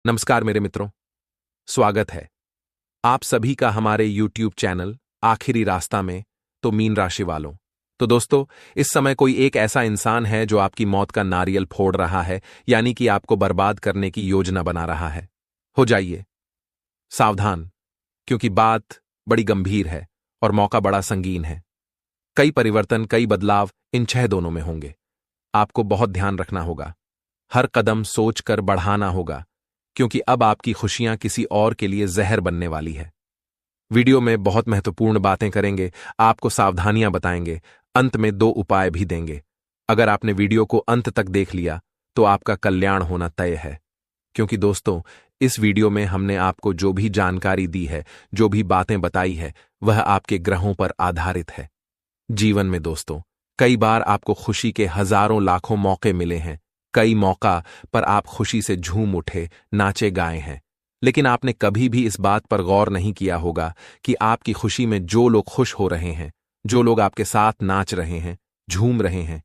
नमस्कार मेरे मित्रों, स्वागत है आप सभी का हमारे YouTube चैनल आखिरी रास्ता में। तो मीन राशि वालों, तो दोस्तों, इस समय कोई एक ऐसा इंसान है जो आपकी मौत का नारियल फोड़ रहा है, यानी कि आपको बर्बाद करने की योजना बना रहा है। हो जाइए सावधान, क्योंकि बात बड़ी गंभीर है और मौका बड़ा संगीन है। कई परिवर्तन, कई बदलाव इन 6 दोनों में होंगे। आपको बहुत ध्यान रखना होगा, हर कदम सोच कर बढ़ाना होगा, क्योंकि अब आपकी खुशियां किसी और के लिए जहर बनने वाली है। वीडियो में बहुत महत्वपूर्ण बातें करेंगे, आपको सावधानियां बताएंगे, अंत में 2 उपाय भी देंगे। अगर आपने वीडियो को अंत तक देख लिया तो आपका कल्याण होना तय है, क्योंकि दोस्तों, इस वीडियो में हमने आपको जो भी जानकारी दी है, जो भी बातें बताई है, वह आपके ग्रहों पर आधारित है। जीवन में दोस्तों, कई बार आपको खुशी के हजारों लाखों मौके मिले हैं। कई मौका पर आप खुशी से झूम उठे, नाचे गाए हैं, लेकिन आपने कभी भी इस बात पर गौर नहीं किया होगा कि आपकी खुशी में जो लोग खुश हो रहे हैं, जो लोग आपके साथ नाच रहे हैं, झूम रहे हैं,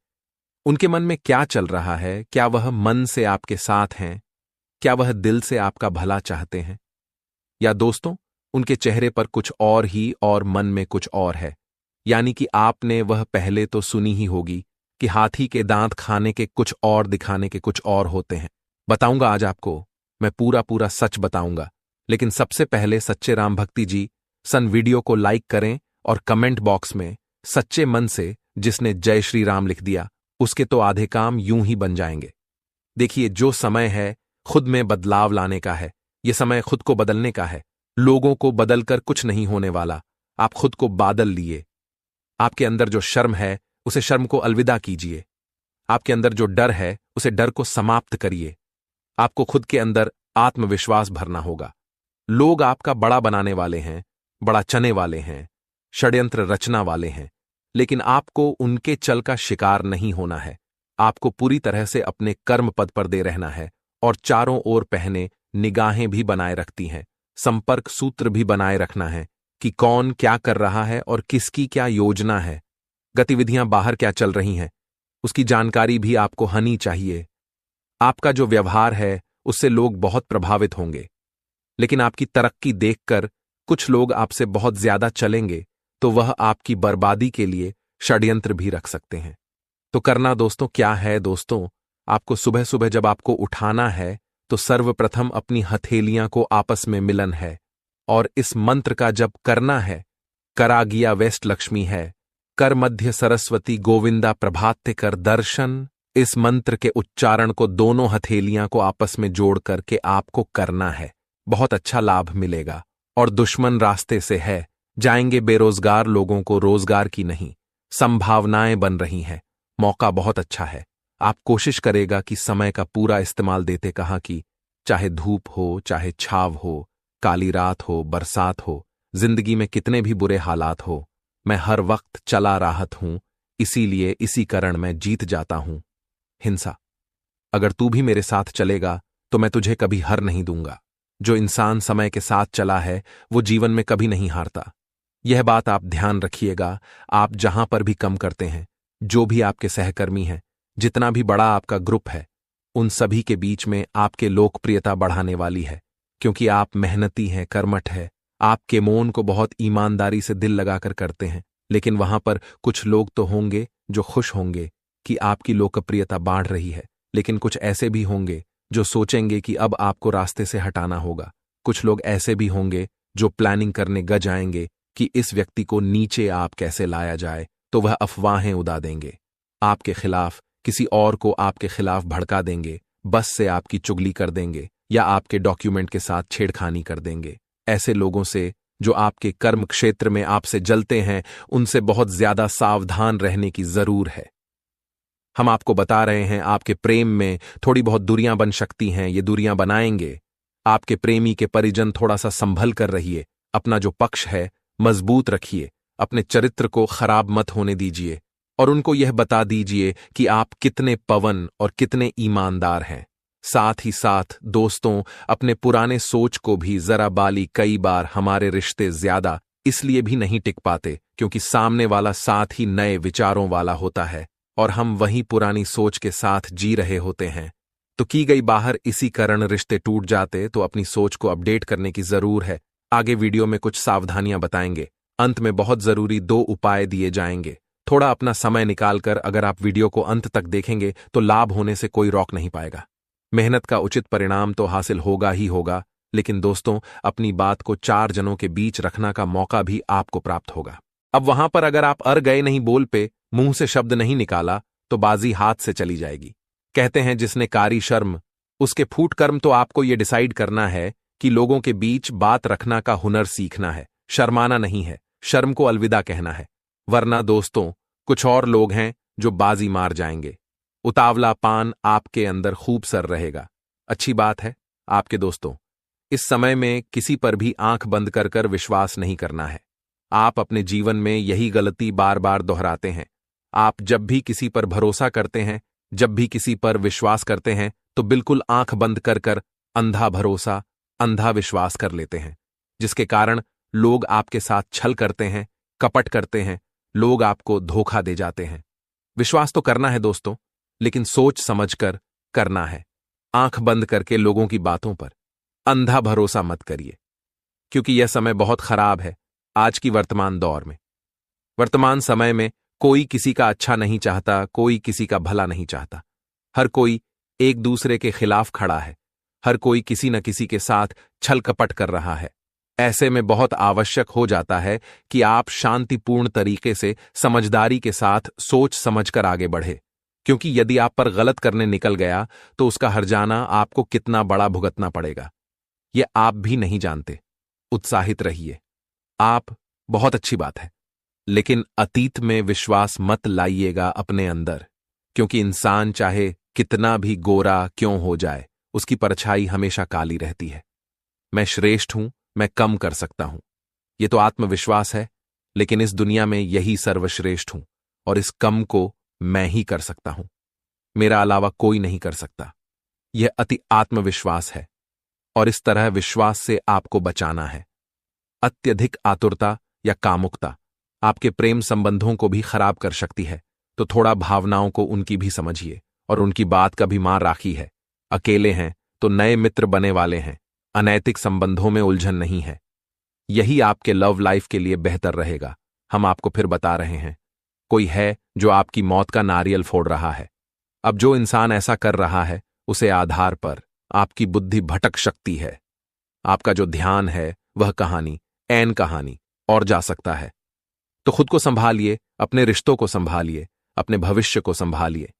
उनके मन में क्या चल रहा है। क्या वह मन से आपके साथ हैं? क्या वह दिल से आपका भला चाहते हैं? या दोस्तों, उनके चेहरे पर कुछ और ही और मन में कुछ और है। यानी कि आपने वह पहले तो सुनी ही होगी कि हाथी के दांत खाने के कुछ और, दिखाने के कुछ और होते हैं। बताऊंगा आज आपको, मैं पूरा पूरा सच बताऊंगा। लेकिन सबसे पहले सच्चे राम भक्ति जी सन वीडियो को लाइक करें और कमेंट बॉक्स में सच्चे मन से जिसने जय श्री राम लिख दिया, उसके तो आधे काम यूं ही बन जाएंगे। देखिए, जो समय है खुद में बदलाव लाने का है। यह समय खुद को बदलने का है। लोगों को बदलकर कुछ नहीं होने वाला, आप खुद को बादल लिए। आपके अंदर जो शर्म है, उसे शर्म को अलविदा कीजिए। आपके अंदर जो डर है, उसे डर को समाप्त करिए। आपको खुद के अंदर आत्मविश्वास भरना होगा। लोग आपका बड़ा बनाने वाले हैं, बड़ा चने वाले हैं, षड्यंत्र रचना वाले हैं, लेकिन आपको उनके चल का शिकार नहीं होना है। आपको पूरी तरह से अपने कर्म पद पर दे रहना है और चारों ओर पहने निगाहें भी बनाए रखती हैं, संपर्क सूत्र भी बनाए रखना है कि कौन क्या कर रहा है और किसकी क्या योजना है, गतिविधियां बाहर क्या चल रही हैं, उसकी जानकारी भी आपको होनी चाहिए। आपका जो व्यवहार है उससे लोग बहुत प्रभावित होंगे, लेकिन आपकी तरक्की देखकर कुछ लोग आपसे बहुत ज्यादा चलेंगे तो वह आपकी बर्बादी के लिए षड्यंत्र भी रख सकते हैं। तो करना दोस्तों क्या है? दोस्तों, आपको सुबह सुबह जब आपको उठाना है तो सर्वप्रथम अपनी हथेलियां को आपस में मिलन है और इस मंत्र का जप करना है। करागिया वेस्ट लक्ष्मी है, कर मध्य सरस्वती गोविंदा प्रभात्य कर दर्शन। इस मंत्र के उच्चारण को दोनों हथेलियां को आपस में जोड़ करके आपको करना है। बहुत अच्छा लाभ मिलेगा। और दुश्मन रास्ते से है, जाएंगे बेरोजगार लोगों को रोजगार की नहीं, संभावनाएं बन रही हैं। मौका बहुत अच्छा है। आप कोशिश करेगा कि समय का पूरा इस्तेमाल देते कहा कि चाहे धूप हो, चाहे छाव हो, काली रात हो, बरसात हो, जिंदगी में कितने भी बुरे हालात हो, मैं हर वक्त चला राहत हूं, इसीलिए इसी कारण मैं जीत जाता हूं। हिंसा, अगर तू भी मेरे साथ चलेगा तो मैं तुझे कभी हार नहीं दूंगा। जो इंसान समय के साथ चला है वो जीवन में कभी नहीं हारता। यह बात आप ध्यान रखिएगा। आप जहां पर भी कम करते हैं, जो भी आपके सहकर्मी हैं, जितना भी बड़ा आपका ग्रुप है, उन सभी के बीच में आपके लोकप्रियता बढ़ाने वाली है, क्योंकि आप मेहनती हैं, कर्मठ है। आपके मौन को बहुत ईमानदारी से दिल लगाकर करते हैं। लेकिन वहां पर कुछ लोग तो होंगे जो खुश होंगे कि आपकी लोकप्रियता बढ़ रही है, लेकिन कुछ ऐसे भी होंगे जो सोचेंगे कि अब आपको रास्ते से हटाना होगा। कुछ लोग ऐसे भी होंगे जो प्लानिंग करने गज आएंगे कि इस व्यक्ति को नीचे आप कैसे लाया जाए, तो वह अफवाहें उड़ा देंगे आपके खिलाफ, किसी और को आपके खिलाफ भड़का देंगे, बस से आपकी चुगली कर देंगे या आपके डॉक्यूमेंट के साथ छेड़खानी कर देंगे। ऐसे लोगों से जो आपके कर्म क्षेत्र में आपसे जलते हैं, उनसे बहुत ज्यादा सावधान रहने की जरूर है। हम आपको बता रहे हैं, आपके प्रेम में थोड़ी बहुत दूरियां बन सकती हैं, ये दूरियां बनाएंगे। आपके प्रेमी के परिजन थोड़ा सा संभल कर रहिए, अपना जो पक्ष है मजबूत रखिए, अपने चरित्र को खराब मत होने दीजिए और उनको यह बता दीजिए कि आप कितने पवन और कितने ईमानदार हैं। साथ ही साथ दोस्तों, अपने पुराने सोच को भी जरा बाली। कई बार हमारे रिश्ते ज्यादा इसलिए भी नहीं टिक पाते क्योंकि सामने वाला साथ ही नए विचारों वाला होता है और हम वही पुरानी सोच के साथ जी रहे होते हैं। तो की गई बाहर इसी कारण रिश्ते टूट जाते, तो अपनी सोच को अपडेट करने की जरूर है। आगे वीडियो में कुछ सावधानियां बताएंगे, अंत में बहुत जरूरी 2 उपाय दिए जाएंगे। थोड़ा अपना समय निकालकर अगर आप वीडियो को अंत तक देखेंगे तो लाभ होने से कोई रोक नहीं पाएगा। मेहनत का उचित परिणाम तो हासिल होगा ही होगा, लेकिन दोस्तों अपनी बात को 4 जनों के बीच रखना का मौका भी आपको प्राप्त होगा। अब वहां पर अगर आप अर गए नहीं बोल पे, मुंह से शब्द नहीं निकाला, तो बाजी हाथ से चली जाएगी। कहते हैं जिसने कारी शर्म उसके फूट कर्म। तो आपको यह डिसाइड करना है कि लोगों के बीच बात रखना का हुनर सीखना है, शर्माना नहीं है, शर्म को अलविदा कहना है। वरना दोस्तों कुछ और लोग हैं जो बाजी मार जाएंगे। उतावला पान आपके अंदर खूब सर रहेगा। अच्छी बात है आपके दोस्तों, इस समय में किसी पर भी आंख बंद कर कर विश्वास नहीं करना है। आप अपने जीवन में यही गलती बार बार दोहराते हैं। आप जब भी किसी पर भरोसा करते हैं, जब भी किसी पर विश्वास करते हैं, तो बिल्कुल आंख बंद कर कर अंधा भरोसा, अंधा विश्वास कर लेते हैं, जिसके कारण लोग आपके साथ छल करते हैं, कपट करते हैं, लोग आपको धोखा दे जाते हैं। विश्वास तो करना है दोस्तों, लेकिन सोच समझकर करना है। आंख बंद करके लोगों की बातों पर अंधा भरोसा मत करिए, क्योंकि यह समय बहुत खराब है। आज की वर्तमान दौर में, वर्तमान समय में कोई किसी का अच्छा नहीं चाहता, कोई किसी का भला नहीं चाहता। हर कोई एक दूसरे के खिलाफ खड़ा है, हर कोई किसी न किसी के साथ छल कपट कर रहा है। ऐसे में बहुत आवश्यक हो जाता है कि आप शांतिपूर्ण तरीके से, समझदारी के साथ सोच समझकर आगे बढ़े, क्योंकि यदि आप पर गलत करने निकल गया तो उसका हर्जाना आपको कितना बड़ा भुगतना पड़ेगा, यह आप भी नहीं जानते। उत्साहित रहिए, आप बहुत अच्छी बात है, लेकिन अतीत में विश्वास मत लाइएगा अपने अंदर, क्योंकि इंसान चाहे कितना भी गोरा क्यों हो जाए, उसकी परछाई हमेशा काली रहती है। मैं श्रेष्ठ हूं, मैं कम कर सकता हूं, यह तो आत्मविश्वास है, लेकिन इस दुनिया में यही सर्वश्रेष्ठ हूं और इस कम को मैं ही कर सकता हूं, मेरा अलावा कोई नहीं कर सकता। यह अति आत्मविश्वास है और इस तरह विश्वास से आपको बचाना है। अत्यधिक आतुरता या कामुकता आपके प्रेम संबंधों को भी खराब कर सकती है, तो थोड़ा भावनाओं को उनकी भी समझिए और उनकी बात का भी मान राखी है। अकेले हैं तो नए मित्र बने वाले हैं, अनैतिक संबंधों में उलझन नहीं है। यही आपके लव लाइफ के लिए बेहतर रहेगा। हम आपको फिर बता रहे हैं, कोई है जो आपकी मौत का नारियल फोड़ रहा है। अब जो इंसान ऐसा कर रहा है, उसे आधार पर आपकी बुद्धि भटक सकती है। आपका जो ध्यान है वह कहानी, ऐन कहानी और जा सकता है। तो खुद को संभालिए, अपने रिश्तों को संभालिए, अपने भविष्य को संभालिए।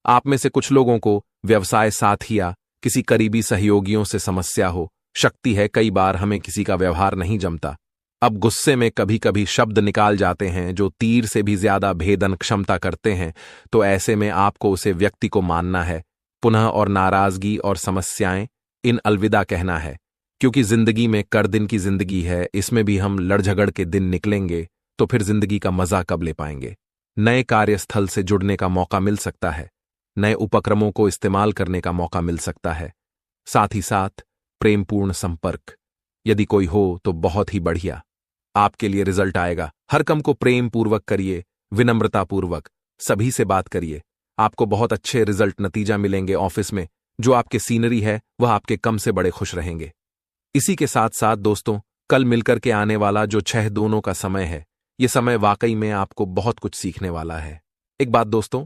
आप में से कुछ लोगों को व्यवसाय साथी या किसी करीबी सहयोगियों से समस्या हो सकती है। कई बार हमें किसी का व्यवहार नहीं जमता। अब गुस्से में कभी कभी शब्द निकाल जाते हैं जो तीर से भी ज्यादा भेदन क्षमता करते हैं। तो ऐसे में आपको उसे व्यक्ति को मानना है, पुनः और नाराजगी और समस्याएं इन अलविदा कहना है, क्योंकि जिंदगी में कर दिन की जिंदगी है, इसमें भी हम लड़ झगड़ के दिन निकलेंगे तो फिर जिंदगी का मजा कब ले पाएंगे। नए कार्यस्थल से जुड़ने का मौका मिल सकता है, नए उपक्रमों को इस्तेमाल करने का मौका मिल सकता है, साथ ही साथ प्रेमपूर्ण संपर्क यदि कोई हो तो बहुत ही बढ़िया आपके लिए रिजल्ट आएगा। हर काम को प्रेम पूर्वक करिए, विनम्रतापूर्वक सभी से बात करिए, आपको बहुत अच्छे रिजल्ट नतीजा मिलेंगे। ऑफिस में जो आपके सीनरी है वह आपके कम से बड़े खुश रहेंगे। इसी के साथ साथ दोस्तों, कल मिलकर के आने वाला जो 6-2 का समय है, यह समय वाकई में आपको बहुत कुछ सीखने वाला है। एक बात दोस्तों,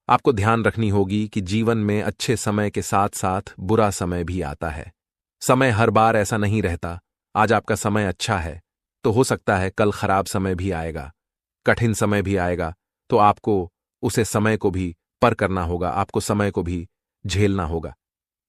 आपको ध्यान रखनी होगी कि जीवन में अच्छे समय के साथ साथ बुरा समय भी आता है। समय हर बार ऐसा नहीं रहता। आज आपका समय अच्छा है तो हो सकता है कल खराब समय भी आएगा, कठिन समय भी आएगा, तो आपको उसे समय को भी पर करना होगा, आपको समय को भी झेलना होगा।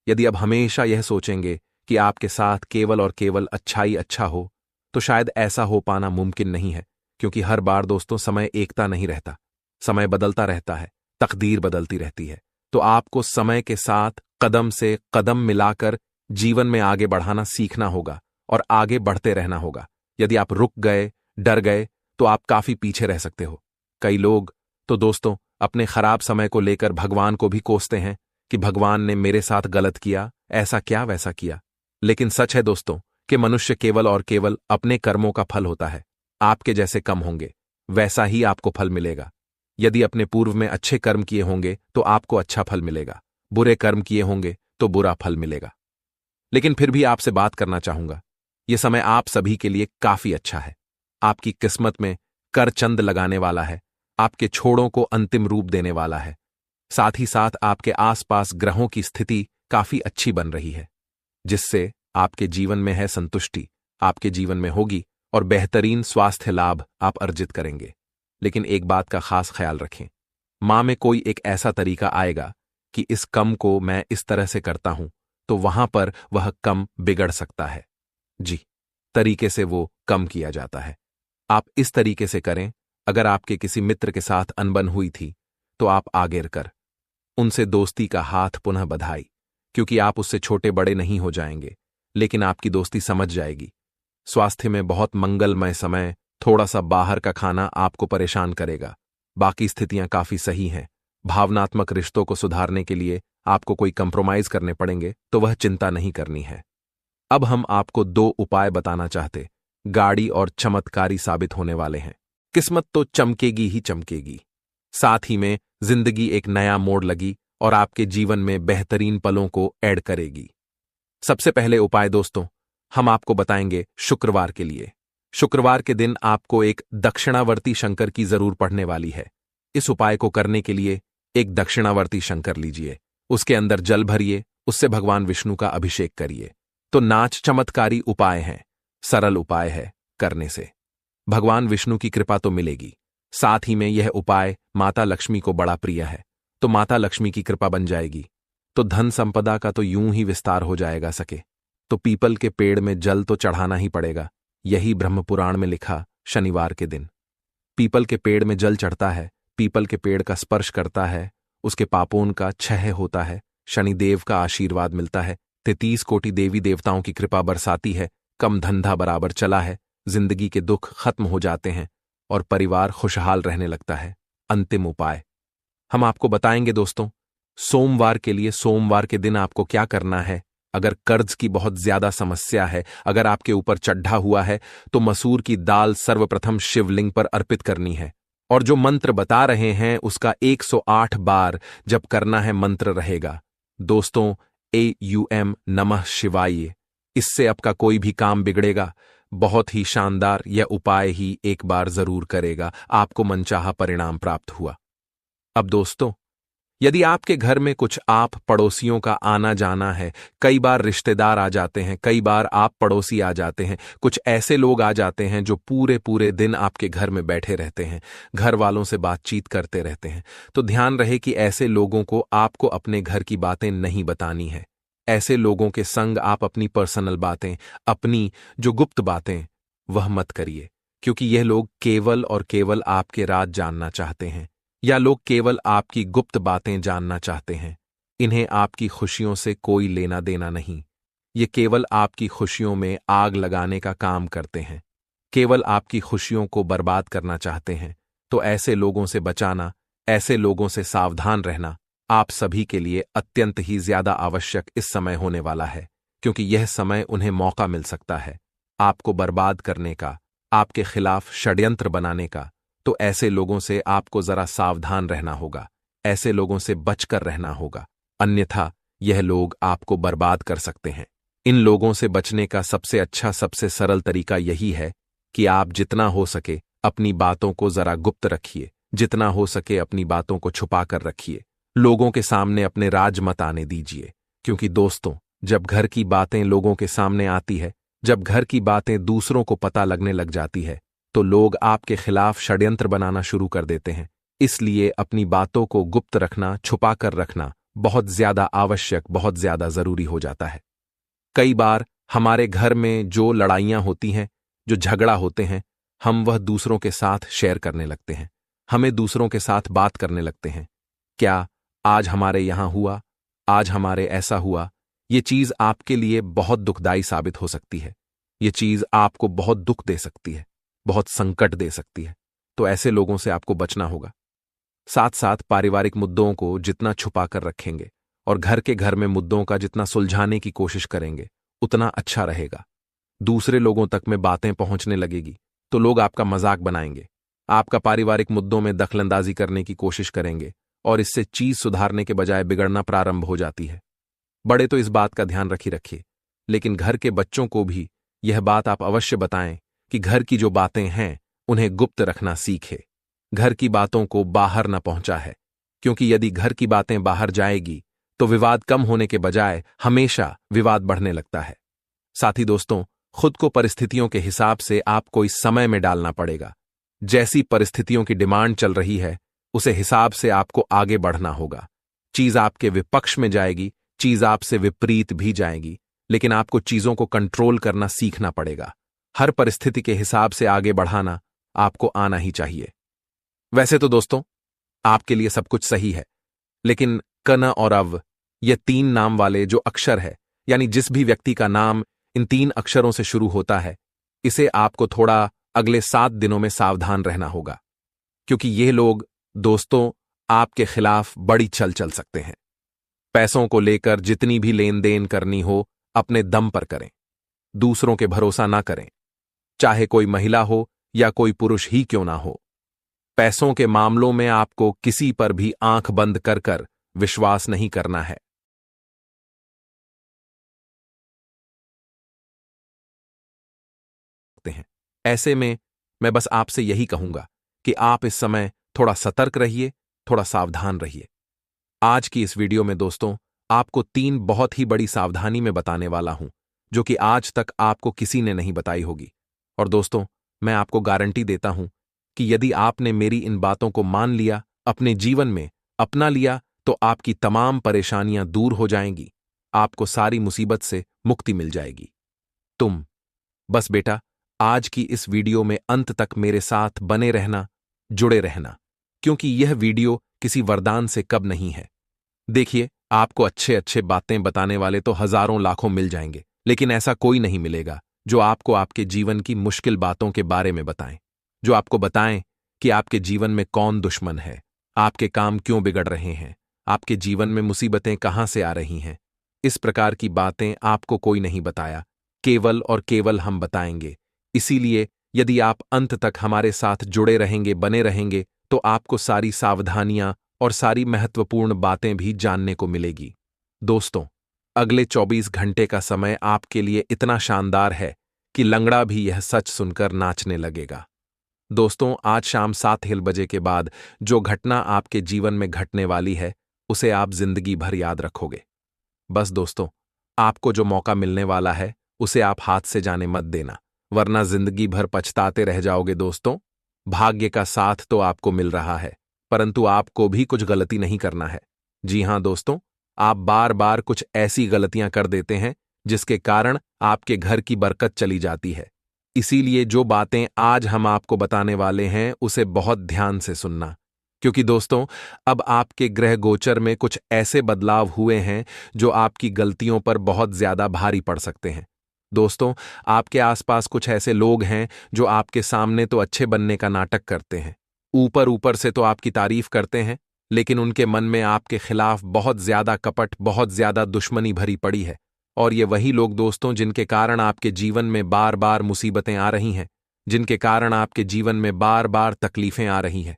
यदि अब हमेशा यह सोचेंगे कि आपके साथ केवल और केवल अच्छा ही अच्छा हो, तो शायद ऐसा हो पाना मुमकिन नहीं है, क्योंकि हर बार दोस्तों समय एकता नहीं रहता, समय बदलता रहता है, तकदीर बदलती रहती है। तो आपको समय के साथ कदम से कदम मिलाकर जीवन में आगे बढ़ाना सीखना होगा और आगे बढ़ते रहना होगा। यदि आप रुक गए, डर गए, तो आप काफी पीछे रह सकते हो। कई लोग तो दोस्तों अपने खराब समय को लेकर भगवान को भी कोसते हैं कि भगवान ने मेरे साथ गलत किया, ऐसा क्या वैसा किया। लेकिन सच है दोस्तों कि मनुष्य केवल और केवल अपने कर्मों का फल होता है। आपके जैसे कम होंगे, वैसा ही आपको फल मिलेगा। यदि अपने पूर्व में अच्छे कर्म किए होंगे तो आपको अच्छा फल मिलेगा, बुरे कर्म किए होंगे तो बुरा फल मिलेगा। लेकिन फिर भी आपसे बात करना चाहूंगा, यह समय आप सभी के लिए काफी अच्छा है। आपकी किस्मत में करचंद लगाने वाला है, आपके छोड़ों को अंतिम रूप देने वाला है। साथ ही साथ आपके आसपास ग्रहों की स्थिति काफी अच्छी बन रही है, जिससे आपके जीवन में है संतुष्टि आपके जीवन में होगी और बेहतरीन स्वास्थ्य लाभ आप अर्जित करेंगे। लेकिन एक बात का खास ख्याल रखें, मां में कोई एक ऐसा तरीका आएगा कि इस कम को मैं इस तरह से करता हूं तो वहां पर वह कम बिगड़ सकता है। जी, तरीके से वो कम किया जाता है। आप इस तरीके से करें, अगर आपके किसी मित्र के साथ अनबन हुई थी तो आप आगे कर उनसे दोस्ती का हाथ पुनः बधाई, क्योंकि आप उससे छोटे बड़े नहीं हो जाएंगे, लेकिन आपकी दोस्ती समझ जाएगी। स्वास्थ्य में बहुत मंगलमय समय, थोड़ा सा बाहर का खाना आपको परेशान करेगा, बाकी स्थितियां काफी सही हैं। भावनात्मक रिश्तों को सुधारने के लिए आपको कोई कंप्रोमाइज करने पड़ेंगे तो वह चिंता नहीं करनी है। अब हम आपको 2 उपाय बताना चाहते, गाड़ी और चमत्कारी साबित होने वाले हैं। किस्मत तो चमकेगी ही चमकेगी, साथ ही में जिंदगी एक नया मोड़ लगी और आपके जीवन में बेहतरीन पलों को ऐड करेगी। सबसे पहले उपाय दोस्तों हम आपको बताएंगे शुक्रवार के लिए। शुक्रवार के दिन आपको एक दक्षिणावर्ती शंकर की जरूर पड़ने वाली है। इस उपाय को करने के लिए एक दक्षिणावर्ती शंकर लीजिए, उसके अंदर जल भरिए, उससे भगवान विष्णु का अभिषेक करिए। तो नाच चमत्कारी उपाय हैं, सरल उपाय है, करने से भगवान विष्णु की कृपा तो मिलेगी। साथ ही में यह उपाय माता लक्ष्मी को बड़ा प्रिय है, तो माता लक्ष्मी की कृपा बन जाएगी, तो धन संपदा का तो यूं ही विस्तार हो जाएगा। सके तो पीपल के पेड़ में जल तो चढ़ाना ही पड़ेगा। यही ब्रह्म पुराण में लिखा, शनिवार के दिन पीपल के पेड़ में जल चढ़ता है, पीपल के पेड़ का स्पर्श करता है, उसके पापों का क्षय होता है, शनिदेव का आशीर्वाद मिलता है, 33 कोटि देवी देवताओं की कृपा बरसाती है, कम धंधा बराबर चला है, जिंदगी के दुख खत्म हो जाते हैं और परिवार खुशहाल रहने लगता है। अंतिम उपाय हम आपको बताएंगे दोस्तों। सोमवार के लिए सोमवार के दिन आपको क्या करना है। अगर कर्ज की बहुत ज्यादा समस्या है, अगर आपके ऊपर चढ़ा हुआ है, तो मसूर की दाल सर्वप्रथम शिवलिंग पर अर्पित करनी है और जो मंत्र बता रहे हैं उसका 108 बार जब करना है मंत्र रहेगा दोस्तों, AUM नमः शिवाय। इससे आपका कोई भी काम बिगड़ेगा। बहुत ही शानदार यह उपाय ही एक बार जरूर करेगा, आपको मनचाहा परिणाम प्राप्त हुआ। अब दोस्तों, यदि आपके घर में कुछ आप पड़ोसियों का आना जाना है, कई बार रिश्तेदार आ जाते हैं, कई बार आप पड़ोसी आ जाते हैं, कुछ ऐसे लोग आ जाते हैं जो पूरे पूरे दिन आपके घर में बैठे रहते हैं, घर वालों से बातचीत करते रहते हैं, तो ध्यान रहे कि ऐसे लोगों को आपको अपने घर की बातें नहीं बतानी है। ऐसे लोगों के संग आप अपनी पर्सनल बातें, अपनी जो गुप्त बातें, वह मत करिए, क्योंकि यह लोग केवल और केवल आपके राज जानना चाहते हैं, या लोग केवल आपकी गुप्त बातें जानना चाहते हैं। इन्हें आपकी खुशियों से कोई लेना देना नहीं। ये केवल आपकी खुशियों में आग लगाने का काम करते हैं, केवल आपकी खुशियों को बर्बाद करना चाहते हैं। तो ऐसे लोगों से बचाना, ऐसे लोगों से सावधान रहना आप सभी के लिए अत्यंत ही ज्यादा आवश्यक इस समय होने वाला है, क्योंकि यह समय उन्हें मौका मिल सकता है आपको बर्बाद करने का, आपके खिलाफ षड्यंत्र बनाने का। तो ऐसे लोगों से आपको जरा सावधान रहना होगा, ऐसे लोगों से बचकर रहना होगा, अन्यथा यह लोग आपको बर्बाद कर सकते हैं। इन लोगों से बचने का सबसे अच्छा, सबसे सरल तरीका यही है कि आप जितना हो सके अपनी बातों को जरा गुप्त रखिए, जितना हो सके अपनी बातों को छुपा कर रखिए, लोगों के सामने अपने राज मत आने दीजिए। क्योंकि दोस्तों, जब घर की बातें लोगों के सामने आती है, जब घर की बातें दूसरों को पता लगने लग जाती है, तो लोग आपके खिलाफ षड्यंत्र बनाना शुरू कर देते हैं। इसलिए अपनी बातों को गुप्त रखना, छुपा कर रखना बहुत ज्यादा आवश्यक, बहुत ज्यादा जरूरी हो जाता है। कई बार हमारे घर में जो लड़ाइयां होती हैं, जो झगड़ा होते हैं, हम वह दूसरों के साथ शेयर करने लगते हैं, हमें दूसरों के साथ बात करने लगते हैं। क्या आज हमारे यहां हुआ, आज हमारे ऐसा हुआ। ये चीज आपके लिए बहुत दुखदाई साबित हो सकती है, ये चीज आपको बहुत दुख दे सकती है, बहुत संकट दे सकती है। तो ऐसे लोगों से आपको बचना होगा। साथ साथ पारिवारिक मुद्दों को जितना छुपा कर रखेंगे और घर में मुद्दों का जितना सुलझाने की कोशिश करेंगे, उतना अच्छा रहेगा। दूसरे लोगों तक में बातें पहुंचने लगेगी तो लोग आपका मजाक बनाएंगे, आपका पारिवारिक मुद्दों में दखलंदाजी करने की कोशिश करेंगे और इससे चीज सुधारने के बजाय बिगड़ना प्रारंभ हो जाती है। बड़े तो इस बात का ध्यान रखिए, लेकिन घर के बच्चों को भी यह बात आप अवश्य बताएं कि घर की जो बातें हैं उन्हें गुप्त रखना सीखे। घर की बातों को बाहर न पहुंचा है, क्योंकि यदि घर की बातें बाहर जाएगी तो विवाद कम होने के बजाय हमेशा विवाद बढ़ने लगता है। साथ ही दोस्तों, खुद को परिस्थितियों के हिसाब से आपको इस समय में डालना पड़ेगा। जैसी परिस्थितियों की डिमांड चल रही है उसे हिसाब से आपको आगे बढ़ना होगा। चीज आपके विपक्ष में जाएगी, चीज आपसे विपरीत भी जाएगी, लेकिन आपको चीजों को कंट्रोल करना सीखना पड़ेगा। हर परिस्थिति के हिसाब से आगे बढ़ाना आपको आना ही चाहिए। वैसे तो दोस्तों, आपके लिए सब कुछ सही है, लेकिन कन और अव ये 3 नाम वाले जो अक्षर है, यानी जिस भी व्यक्ति का नाम इन 3 अक्षरों से शुरू होता है, इसे आपको थोड़ा अगले 7 दिनों में सावधान रहना होगा, क्योंकि ये लोग दोस्तों आपके खिलाफ बड़ी चल सकते हैं। पैसों को लेकर जितनी भी लेन देन करनी हो अपने दम पर करें, दूसरों के भरोसा ना करें, चाहे कोई महिला हो या कोई पुरुष ही क्यों ना हो। पैसों के मामलों में आपको किसी पर भी आंख बंद कर विश्वास नहीं करना है। ऐसे में मैं बस आपसे यही कहूंगा कि आप इस समय थोड़ा सतर्क रहिए, थोड़ा सावधान रहिए। आज की इस वीडियो में दोस्तों आपको 3 बहुत ही बड़ी सावधानी में बताने वाला हूं, जो कि आज तक आपको किसी ने नहीं बताई होगी। और दोस्तों, मैं आपको गारंटी देता हूं कि यदि आपने मेरी इन बातों को मान लिया, अपने जीवन में अपना लिया, तो आपकी तमाम परेशानियां दूर हो जाएंगी, आपको सारी मुसीबत से मुक्ति मिल जाएगी। तुम बस बेटा आज की इस वीडियो में अंत तक मेरे साथ बने रहना, जुड़े रहना, क्योंकि यह वीडियो किसी वरदान से कम नहीं है। देखिए, आपको अच्छे अच्छे बातें बताने वाले तो हजारों लाखों मिल जाएंगे, लेकिन ऐसा कोई नहीं मिलेगा जो आपको आपके जीवन की मुश्किल बातों के बारे में बताएं, जो आपको बताएं कि आपके जीवन में कौन दुश्मन है, आपके काम क्यों बिगड़ रहे हैं, आपके जीवन में मुसीबतें कहां से आ रही हैं। इस प्रकार की बातें आपको कोई नहीं बताया, केवल और केवल हम बताएंगे। इसीलिए यदि आप अंत तक हमारे साथ जुड़े रहेंगे, बने रहेंगे, तो आपको सारी सावधानियां और सारी महत्वपूर्ण बातें भी जानने को मिलेगी। दोस्तों, अगले 24 घंटे का समय आपके लिए इतना शानदार है कि लंगड़ा भी यह सच सुनकर नाचने लगेगा। दोस्तों, आज शाम 7 बजे के बाद जो घटना आपके जीवन में घटने वाली है, उसे आप जिंदगी भर याद रखोगे। बस दोस्तों, आपको जो मौका मिलने वाला है उसे आप हाथ से जाने मत देना, वरना जिंदगी भर पछताते रह जाओगे। दोस्तों, भाग्य का साथ तो आपको मिल रहा है, परंतु आपको भी कुछ गलती नहीं करना है। जी हां दोस्तों, आप बार बार कुछ ऐसी गलतियां कर देते हैं जिसके कारण आपके घर की बरकत चली जाती है। इसीलिए जो बातें आज हम आपको बताने वाले हैं उसे बहुत ध्यान से सुनना, क्योंकि दोस्तों अब आपके ग्रह गोचर में कुछ ऐसे बदलाव हुए हैं जो आपकी गलतियों पर बहुत ज्यादा भारी पड़ सकते हैं। दोस्तों, आपके आसपास कुछ ऐसे लोग हैं जो आपके सामने तो अच्छे बनने का नाटक करते हैं, ऊपर ऊपर से तो आपकी तारीफ करते हैं, लेकिन उनके मन में आपके खिलाफ बहुत ज्यादा कपट, बहुत ज्यादा दुश्मनी भरी पड़ी है। और ये वही लोग दोस्तों जिनके कारण आपके जीवन में बार बार मुसीबतें आ रही हैं, जिनके कारण आपके जीवन में बार बार तकलीफें आ रही हैं।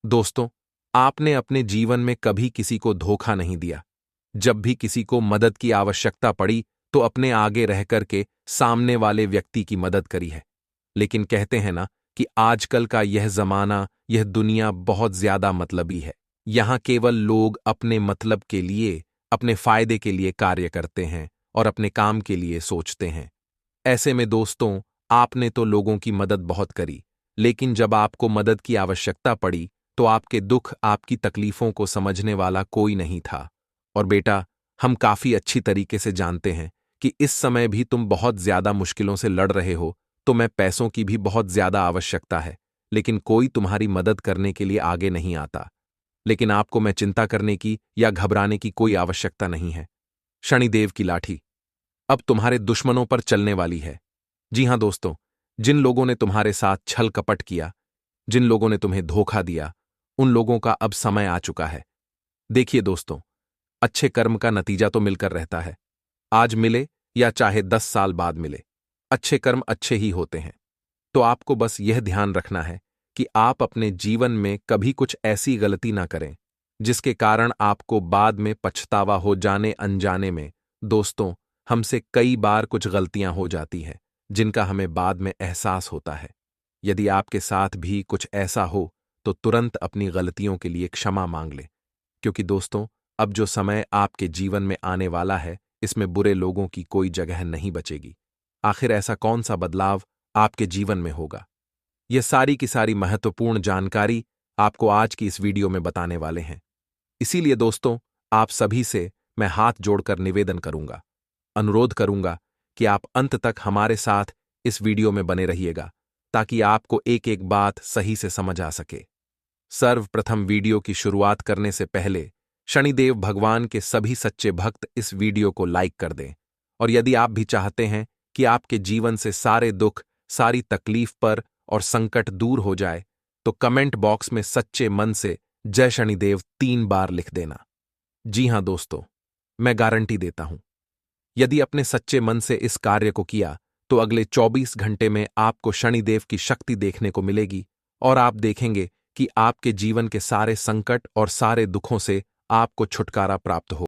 दोस्तों, आपने अपने जीवन में कभी किसी को धोखा नहीं दिया। जब भी किसी को मदद की आवश्यकता पड़ी तो अपने आगे रह करके सामने वाले व्यक्ति की मदद करी है। लेकिन कहते हैं ना कि आजकल का यह जमाना, यह दुनिया बहुत ज्यादा मतलबी है। यहां केवल लोग अपने मतलब के लिए, अपने फायदे के लिए कार्य करते हैं और अपने काम के लिए सोचते हैं। ऐसे में दोस्तों, आपने तो लोगों की मदद बहुत करी, लेकिन जब आपको मदद की आवश्यकता पड़ी तो आपके दुख, आपकी तकलीफों को समझने वाला कोई नहीं था। और बेटा, हम काफी अच्छी तरीके से जानते हैं कि इस समय भी तुम बहुत ज्यादा मुश्किलों से लड़ रहे हो, तो मैं पैसों की भी बहुत ज्यादा आवश्यकता है, लेकिन कोई तुम्हारी मदद करने के लिए आगे नहीं आता। लेकिन आपको मैं चिंता करने की या घबराने की कोई आवश्यकता नहीं है। शनिदेव की लाठी अब तुम्हारे दुश्मनों पर चलने वाली है। जी हां दोस्तों, जिन लोगों ने तुम्हारे साथ छल कपट किया, जिन लोगों ने तुम्हें धोखा दिया, उन लोगों का अब समय आ चुका है। देखिए दोस्तों, अच्छे कर्म का नतीजा तो मिलकर रहता है, आज मिले या चाहे 10 साल बाद मिले, अच्छे कर्म अच्छे ही होते हैं। तो आपको बस यह ध्यान रखना है कि आप अपने जीवन में कभी कुछ ऐसी गलती ना करें जिसके कारण आपको बाद में पछतावा हो जाने अनजाने में, दोस्तों, हमसे कई बार कुछ गलतियां हो जाती हैं जिनका हमें बाद में एहसास होता है। यदि आपके साथ भी कुछ ऐसा हो तो तुरंत अपनी गलतियों के लिए क्षमा मांग लें, क्योंकि दोस्तों, अब जो समय आपके जीवन में आने वाला है इसमें बुरे लोगों की कोई जगह नहीं बचेगी। आखिर ऐसा कौन सा बदलाव आपके जीवन में होगा? यह सारी की सारी महत्वपूर्ण जानकारी आपको आज की इस वीडियो में बताने वाले हैं। इसीलिए दोस्तों, आप सभी से मैं हाथ जोड़कर निवेदन करूंगा, अनुरोध करूंगा कि आप अंत तक हमारे साथ इस वीडियो में बने रहिएगा ताकि आपको एक एक बात सही से समझ आ सके। सर्वप्रथम वीडियो की शुरुआत करने से पहले शनिदेव भगवान के सभी सच्चे भक्त इस वीडियो को लाइक कर दें। और यदि आप भी चाहते हैं कि आपके जीवन से सारे दुख, सारी तकलीफ पर और संकट दूर हो जाए, तो कमेंट बॉक्स में सच्चे मन से जय शनिदेव 3 बार लिख देना। जी हां दोस्तों, मैं गारंटी देता हूं, यदि अपने सच्चे मन से इस कार्य को किया तो अगले 24 घंटे में आपको शनिदेव की शक्ति देखने को मिलेगी और आप देखेंगे कि आपके जीवन के सारे संकट और सारे दुखों से आपको छुटकारा प्राप्त हो।